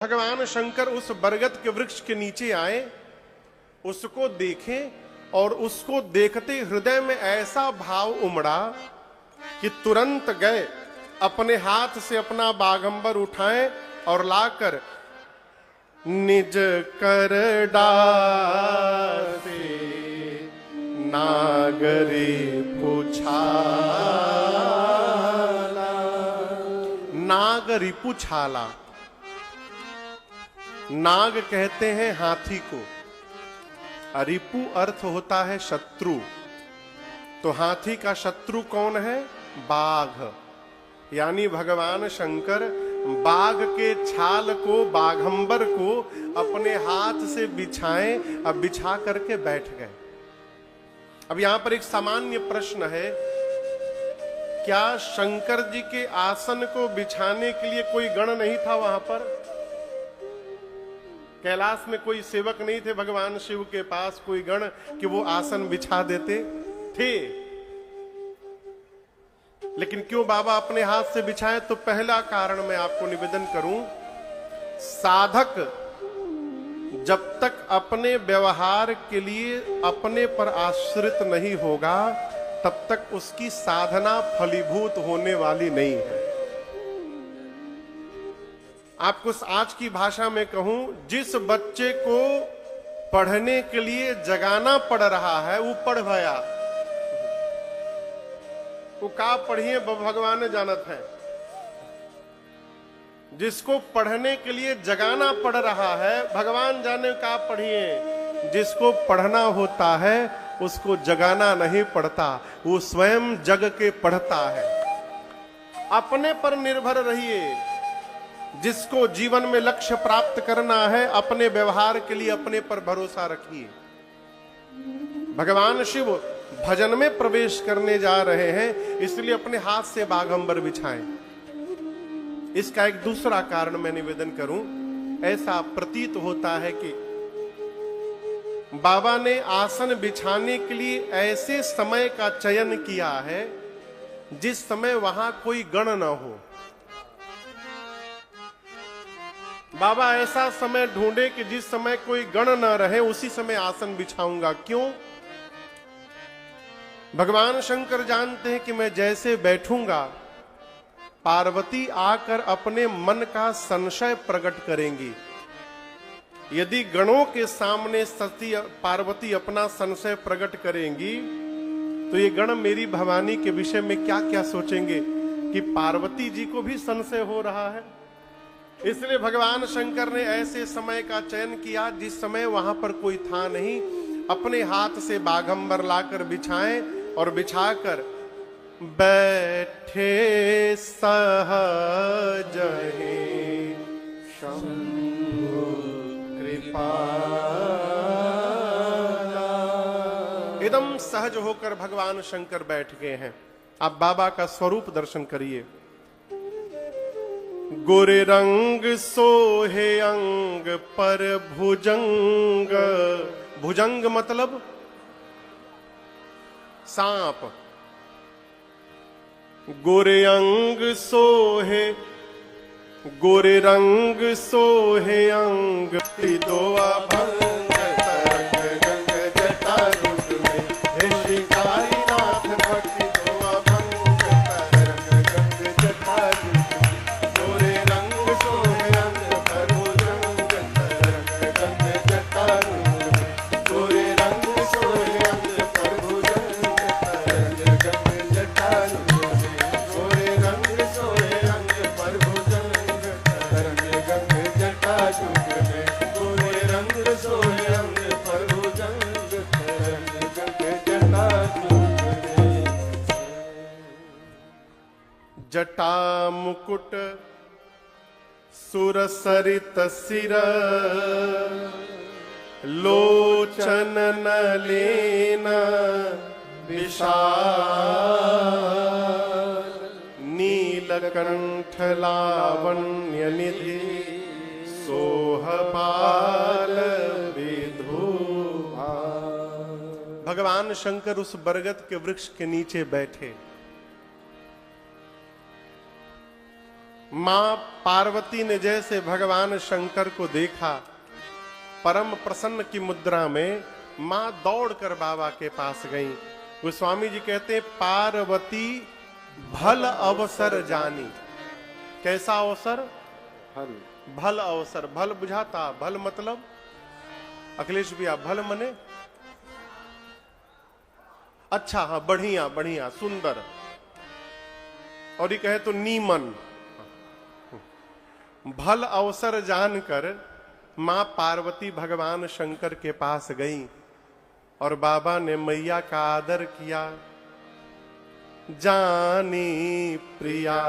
भगवान शंकर उस बरगद के वृक्ष के नीचे आए, उसको देखें और उसको देखते हृदय में ऐसा भाव उमड़ा कि तुरंत गए अपने हाथ से अपना बागंबर उठाएं और लाकर निज कर डासे नागरी पुछाला। नागरी पुछाला, नाग कहते हैं हाथी को, रिपु अर्थ होता है शत्रु। तो हाथी का शत्रु कौन है? बाघ। यानी भगवान शंकर बाघ के छाल को, बाघंबर को अपने हाथ से बिछाएं, अब बिछा करके बैठ गए। अब यहां पर एक सामान्य प्रश्न है, क्या शंकर जी के आसन को बिछाने के लिए कोई गण नहीं था वहां पर? कैलाश में कोई सेवक नहीं थे भगवान शिव के पास, कोई गण कि वो आसन बिछा देते थे? लेकिन क्यों बाबा अपने हाथ से बिछाए? तो पहला कारण मैं आपको निवेदन करूं, साधक जब तक अपने व्यवहार के लिए अपने पर आश्रित नहीं होगा तब तक उसकी साधना फलीभूत होने वाली नहीं है। आपको आज की भाषा में कहूं, जिस बच्चे को पढ़ने के लिए जगाना पड़ रहा है वो पढ़ भया, वो का पढ़िए भगवान जानत है। जिसको पढ़ने के लिए जगाना पड़ रहा है भगवान जाने का पढ़िए। जिसको पढ़ना होता है उसको जगाना नहीं पड़ता, वो स्वयं जग के पढ़ता है। अपने पर निर्भर रहिए। जिसको जीवन में लक्ष्य प्राप्त करना है अपने व्यवहार के लिए अपने पर भरोसा रखिए। भगवान शिव भजन में प्रवेश करने जा रहे हैं, इसलिए अपने हाथ से बागंबर बिछाएं। इसका एक दूसरा कारण मैं निवेदन करूं, ऐसा प्रतीत होता है कि बाबा ने आसन बिछाने के लिए ऐसे समय का चयन किया है जिस समय वहां कोई गण न हो। बाबा ऐसा समय ढूंढे कि जिस समय कोई गण न रहे, उसी समय आसन बिछाऊंगा। क्यों? भगवान शंकर जानते हैं कि मैं जैसे बैठूंगा पार्वती आकर अपने मन का संशय प्रकट करेंगी। यदि गणों के सामने सती पार्वती अपना संशय प्रकट करेंगी तो ये गण मेरी भवानी के विषय में क्या क्या सोचेंगे कि पार्वती जी को भी संशय हो रहा है। इसलिए भगवान शंकर ने ऐसे समय का चयन किया जिस समय वहां पर कोई था नहीं। अपने हाथ से बागंबर लाकर बिछाएं और बिछाकर बैठे सहज शंभु कृपाला। एकदम सहज होकर भगवान शंकर बैठ गए हैं। आप बाबा का स्वरूप दर्शन करिए। गोरे रंग सोहे अंग पर भुजंग। भुजंग मतलब सांप। गोरे अंग सोहे, गोरे रंग सोहे अंग दोआ भंग तरंग गंग जटा रुद में हे शिकारी नाथ भक्ति दोआ भंग तरंग गंग जटा रुद में। गोरे रंग सोहे अंग पर भुजंग तरंग गंग जटा रुद में। गोरे रंग सोहे अंग पर भुजंग तरंग गंग जटा रुद में। गोरे रंग सोहे अंग पर भुजंग तरंग गंग जटा रुद में। गोरे रंग सोहे अंग पर भुजंग तरंग गंग जटा रुद में। जटा मुकुट सुरसरित सिर लोचन नलिन विशाल। नीलकंठ लावण्य निधि सोहपाल विधुआ। भगवान शंकर उस बरगद के वृक्ष के नीचे बैठे। मां पार्वती ने जैसे भगवान शंकर को देखा, परम प्रसन्न की मुद्रा में मां दौड़कर बाबा के पास गई। गोस्वामी जी कहते हैं, पार्वती भल अवसर जानी। कैसा अवसर? भल अवसर। भल बुझाता? भल मतलब अखिलेश भैया, भल मने अच्छा, हाँ, बढ़िया बढ़िया, सुंदर। और ये कहे तो नीमन। भल अवसर जानकर मां पार्वती भगवान शंकर के पास गई और बाबा ने मैया का आदर किया। जानी प्रिया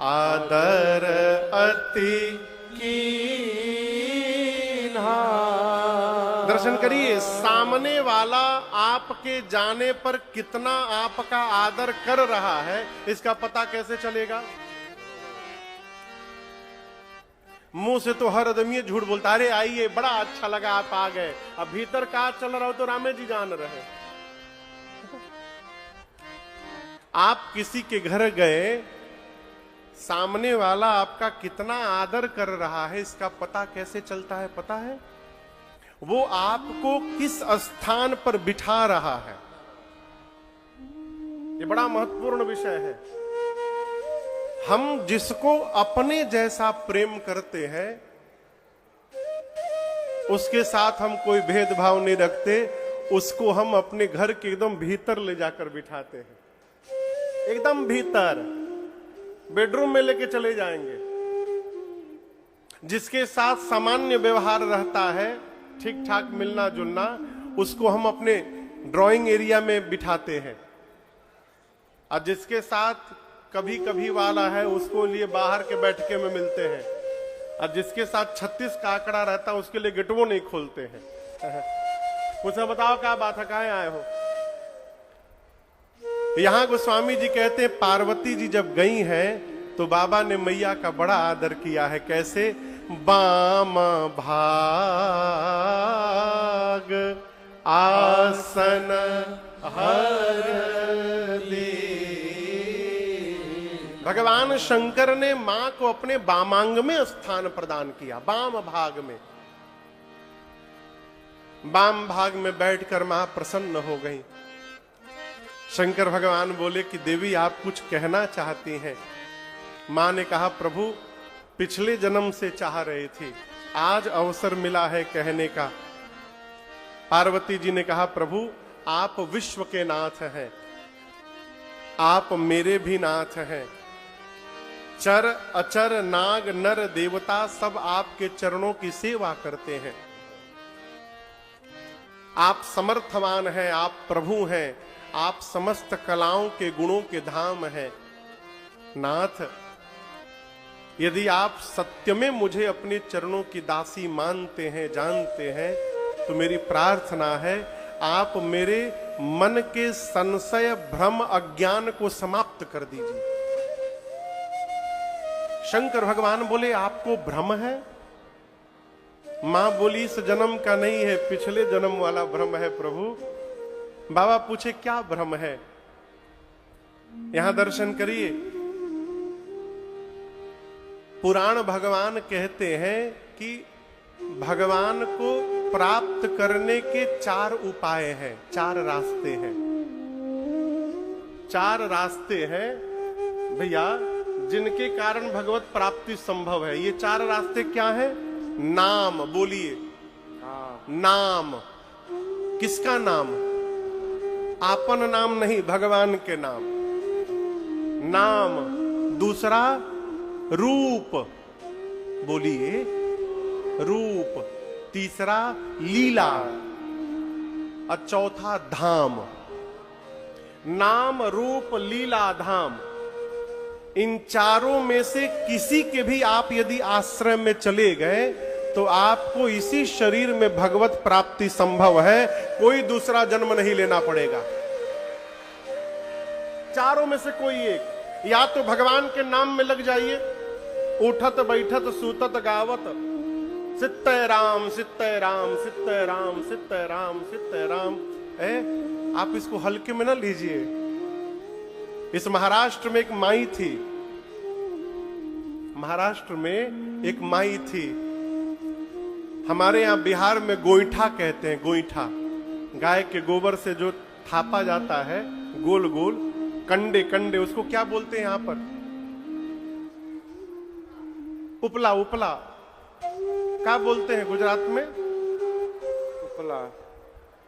आदर अति कीन्हा। दर्शन करिए, सामने वाला आपके जाने पर कितना आपका आदर कर रहा है, इसका पता कैसे चलेगा? मुंह से तो हर आदमी झूठ बोलता, अरे आइए, बड़ा अच्छा लगा आप आ गए। अब भीतर का चल रहा हो तो रामे जी जान रहे। आप किसी के घर गए, सामने वाला आपका कितना आदर कर रहा है, इसका पता कैसे चलता है? पता है? वो आपको किस स्थान पर बिठा रहा है। ये बड़ा महत्वपूर्ण विषय है। हम जिसको अपने जैसा प्रेम करते हैं, उसके साथ हम कोई भेदभाव नहीं रखते, उसको हम अपने घर के एकदम भीतर ले जाकर बिठाते हैं। एकदम भीतर, बेडरूम में लेके चले जाएंगे। जिसके साथ सामान्य व्यवहार रहता है, ठीक ठाक मिलना जुलना, उसको हम अपने ड्राइंग एरिया में बिठाते हैं। और जिसके साथ कभी कभी वाला है, उसको लिए बाहर के बैठके में मिलते हैं। और जिसके साथ 36 का आंकड़ा रहता है, उसके लिए गेटवो नहीं खोलते हैं। मुझसे बताओ क्या बात है, कहाँ आए हो? यहां गोस्वामी जी कहते हैं, पार्वती जी जब गई हैं तो बाबा ने मैया का बड़ा आदर किया है। कैसे? बाम भाग आसन हर ली। भगवान शंकर ने मां को अपने बामांग में स्थान प्रदान किया, बाम भाग में। बाम भाग में बैठकर मां प्रसन्न हो गई। शंकर भगवान बोले कि देवी, आप कुछ कहना चाहती हैं? मां ने कहा, प्रभु, पिछले जन्म से चाह रही थी, आज अवसर मिला है कहने का। पार्वती जी ने कहा, प्रभु, आप विश्व के नाथ हैं, आप मेरे भी नाथ हैं। चर अचर नाग नर देवता सब आपके चरणों की सेवा करते हैं। आप समर्थवान हैं, आप प्रभु हैं, आप समस्त कलाओं के गुणों के धाम हैं। नाथ, यदि आप सत्य में मुझे अपने चरणों की दासी मानते हैं, जानते हैं, तो मेरी प्रार्थना है, आप मेरे मन के संशय भ्रम अज्ञान को समाप्त कर दीजिए। शंकर भगवान बोले, आपको भ्रम है? मां बोली, इस जन्म का नहीं है, पिछले जन्म वाला भ्रम है प्रभु। बाबा पूछे, क्या भ्रम है? यहां दर्शन करिए। पुराण भगवान कहते हैं कि भगवान को प्राप्त करने के 4 उपाय हैं, 4 रास्ते हैं। 4 रास्ते हैं भैया, जिनके कारण भगवत प्राप्ति संभव है। ये 4 रास्ते क्या हैं? नाम, बोलिए नाम। किसका नाम? आपन नाम नहीं, भगवान के नाम। नाम। दूसरा रूप, बोलिए रूप। तीसरा लीला। और चौथा धाम। नाम, रूप, लीला, धाम। इन चारों में से किसी के भी आप यदि आश्रम में चले गए तो आपको इसी शरीर में भगवत प्राप्ति संभव है, कोई दूसरा जन्म नहीं लेना पड़ेगा। चारों में से कोई एक, या तो भगवान के नाम में लग जाइए, उठत बैठत सूतत गावत सित्तय राम सित्तय राम सित्तय राम सित्तय राम सित्तय राम। आप इसको हल्के में ना लीजिए। इस महाराष्ट्र में एक माई थी, महाराष्ट्र में एक माई थी, हमारे यहां बिहार में गोईठा कहते हैं, गोईठा गाय के गोबर से जो थापा जाता है गोल गोल कंडे कंडे, उसको क्या बोलते हैं यहां पर? उपला। उपला क्या बोलते हैं गुजरात में? उपला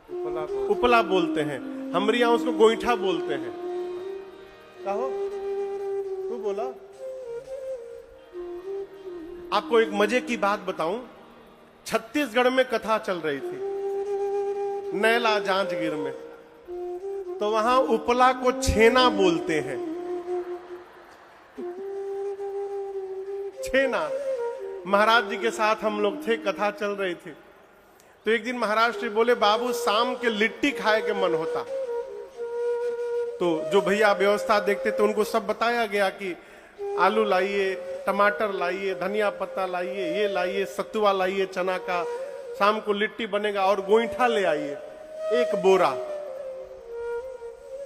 उपला उपला बोलते हैं, हमारे यहां उसको गोईठा बोलते हैं। क्या हो तू बोला? आपको एक मजे की बात बताऊं, छत्तीसगढ़ में कथा चल रही थी, नैला जांजगीर में, तो वहां उपला को छेना बोलते हैं। छेना। महाराज जी के साथ हम लोग थे, कथा चल रही थी, तो एक दिन महाराज जी बोले, बाबू शाम के लिट्टी खाए के मन होता। तो जो भैया व्यवस्था देखते थे उनको सब बताया गया कि आलू लाइए, टमाटर लाइए, धनिया पत्ता लाइए, ये लाइए, सत्तुआ लाइए चना का, शाम को लिट्टी बनेगा, और गोईठा ले आइए 1 बोरा।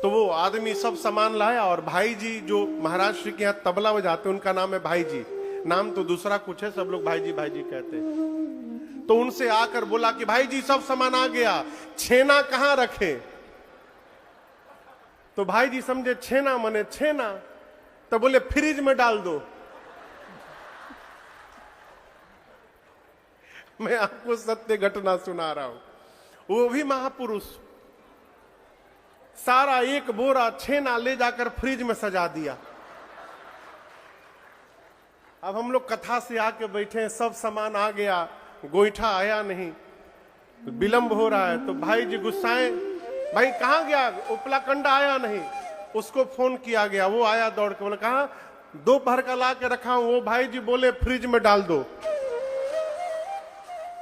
तो वो आदमी सब सामान लाया, और भाई जी जो महाराज श्री के यहाँ तबला बजाते, उनका नाम है भाई जी, नाम तो दूसरा कुछ है, सब लोग भाई जी कहते हैं। तो उनसे आकर बोला कि भाई जी सब सामान आ गया, छेना कहां रखे? तो भाई जी समझे छेना मने छेना, तो बोले फ्रिज में डाल दो। मैं आपको सत्य घटना सुना रहा हूं। वो भी महापुरुष सारा 1 बोरा छेना ले जाकर फ्रिज में सजा दिया। अब हम लोग कथा से आके बैठे हैं, सब सामान आ गया, गोईठा आया नहीं, विलंब हो रहा है। तो भाई जी गुस्साए, भाई कहां गया? उपला कंडा आया नहीं। उसको फोन किया गया, वो आया दौड़ के, बोले कहा? दोपहर का ला के रखा हूं। वो भाई जी बोले फ्रिज में डाल दो।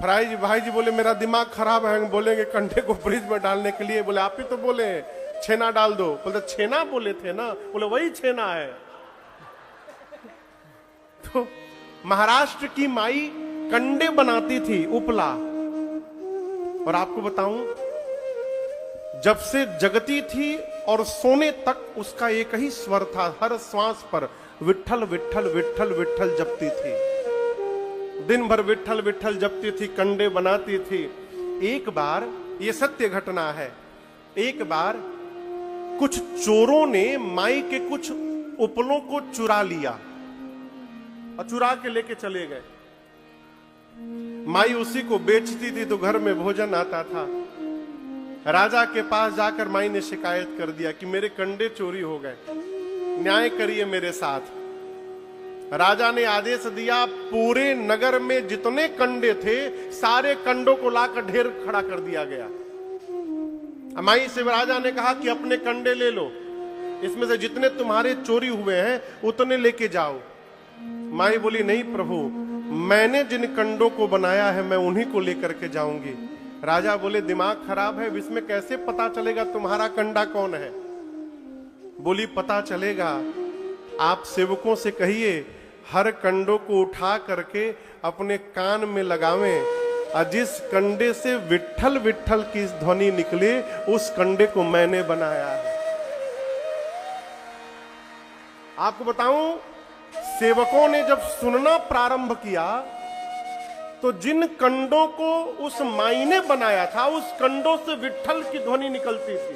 भाई जी बोले मेरा दिमाग खराब है, बोलेंगे कंडे को फ्रिज में डालने के लिए? बोले आप ही तो बोले छेना डाल दो। बोले छेना बोले थे ना? बोले वही छेना है। तो महाराष्ट्र की माई कंडे बनाती थी, उपला। और आपको बताऊं, जब से जगती थी और सोने तक उसका एक ही स्वर था, हर श्वास पर विठल विठल विठल विठल जपती थी, दिन भर विठल विठल जपती थी, कंडे बनाती थी। एक बार, ये सत्य घटना है, एक बार कुछ चोरों ने माई के कुछ उपलों को चुरा लिया और चुरा के लेके चले गए। माई उसी को बेचती थी तो घर में भोजन आता था। राजा के पास जाकर माई ने शिकायत कर दिया कि मेरे कंडे चोरी हो गए, न्याय करिए मेरे साथ। राजा ने आदेश दिया, पूरे नगर में जितने कंडे थे सारे कंडों को लाकर ढेर खड़ा कर दिया गया। माई से राजा ने कहा कि अपने कंडे ले लो, इसमें से जितने तुम्हारे चोरी हुए हैं उतने लेके जाओ। माई बोली नहीं प्रभु, मैंने जिन कंडों को बनाया है मैं उन्हीं को लेकर के जाऊंगी। राजा बोले दिमाग खराब है, इसमें कैसे पता चलेगा तुम्हारा कंडा कौन है? बोली पता चलेगा, आप सेवकों से कहिए हर कंडों को उठा करके अपने कान में लगावें, और जिस कंडे से विठल विठल की ध्वनि निकले उस कंडे को मैंने बनाया है। आपको बताऊं, सेवकों ने जब सुनना प्रारंभ किया तो जिन कंडों को उस माई ने बनाया था उस कंडों से विठल की ध्वनि निकलती थी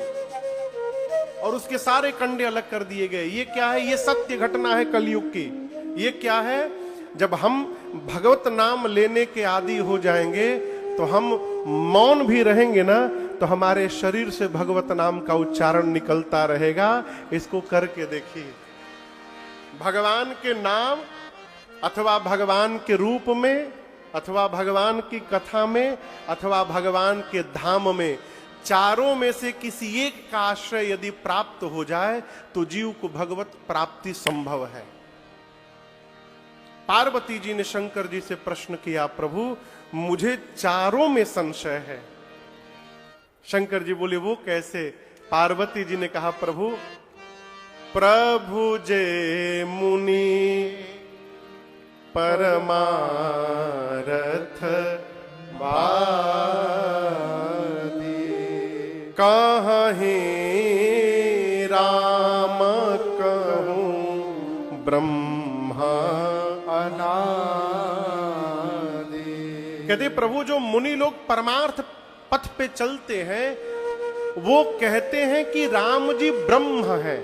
और उसके सारे कंडे अलग कर दिए गए। ये क्या है? ये सत्य घटना है कलयुग की। ये क्या है? जब हम भगवत नाम लेने के आदी हो जाएंगे तो हम मौन भी रहेंगे ना तो हमारे शरीर से भगवत नाम का उच्चारण निकलता रहेगा। इसको करके देखिए। भगवान के नाम अथवा भगवान के रूप में अथवा भगवान की कथा में अथवा भगवान के धाम में, चारों में से किसी एक का आश्रय यदि प्राप्त हो जाए तो जीव को भगवत प्राप्ति संभव है। पार्वती जी ने शंकर जी से प्रश्न किया, प्रभु मुझे चारों में संशय है। शंकर जी बोले वो कैसे? पार्वती जी ने कहा, प्रभु प्रभु जे मुनि परमारथ वादी, कहीं राम कहूं ब्रह्मा कहते प्रभु जो मुनि लोग परमार्थ पथ पे चलते हैं वो कहते हैं कि राम जी ब्रह्म हैं,